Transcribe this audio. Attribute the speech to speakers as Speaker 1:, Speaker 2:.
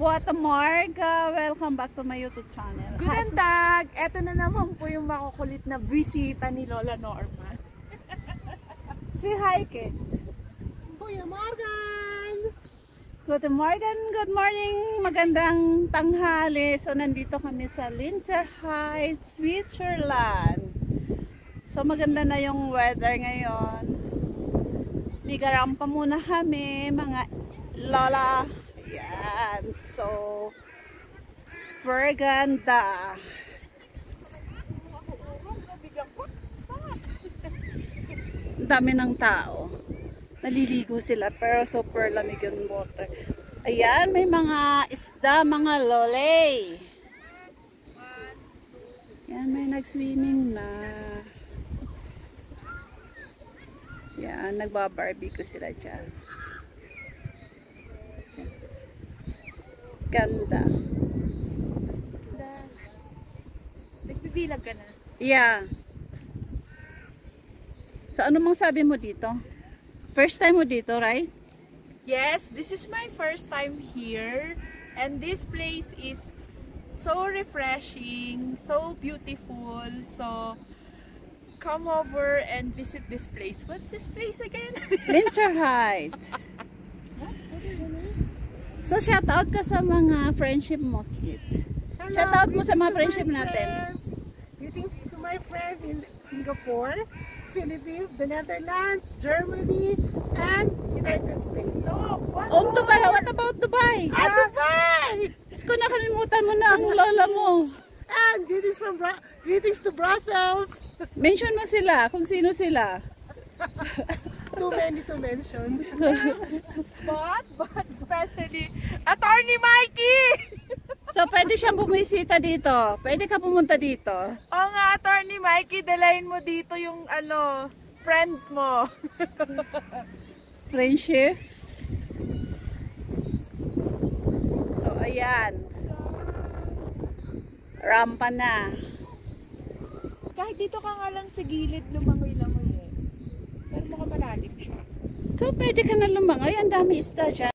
Speaker 1: Guatemala, welcome back to my YouTube channel.
Speaker 2: Guten Tag! Ito na naman po yung makukulit na bisita ni Lola Norma.
Speaker 1: Si hi, Kit.
Speaker 2: Kuya Morgan!
Speaker 1: Good morning, magandang tanghali. So, nandito kami sa Linzer Heights, Switzerland. So, maganda na yung weather ngayon. Migarampa muna kami, mga lola. Yan. So, berganda. Ang dami ng tao. Naliligo sila pero super lamig yung water. Ayan, may mga isda, mga loley. Yan, may nag-swimming na. Yan, nagbabarbecue sila dyan. Ganda.
Speaker 2: Nagbibilag ka na?
Speaker 1: Yeah. So, ano mang sabi mo dito? First time mo dito, right?
Speaker 2: Yes, this is my first time here. And this place is so refreshing, so beautiful. So, come over and visit this place. What's this place again?
Speaker 1: Linzer Heights. So, shout out ka sa mga friendship mo, Kit. Shout out mo sa mga friendship natin.
Speaker 3: Greetings to my friends in Singapore, Philippines, the Netherlands, Germany, and United States.
Speaker 1: On Dubai, what about Dubai?
Speaker 3: Dubai!
Speaker 1: Diyos ko, nakalimutan mo na ang lola mo.
Speaker 3: And greetings to Brussels.
Speaker 1: Mention mo sila, kung sino sila.
Speaker 3: Too many to mention.
Speaker 2: But especially, Attorney Mikey!
Speaker 1: So, pwede siyang bumisita dito. Pwede ka pumunta dito.
Speaker 2: Oo nga, Attorney Mikey, dalayin mo dito yung friends mo.
Speaker 1: Friendship. So, ayan. Rampa na.
Speaker 2: Kahit dito ka nga lang sa gilid, lumangoy-langoy eh. Pero mukhang malalim siya.
Speaker 1: So, pwede ka na lumangoy. Ang dami isda siya.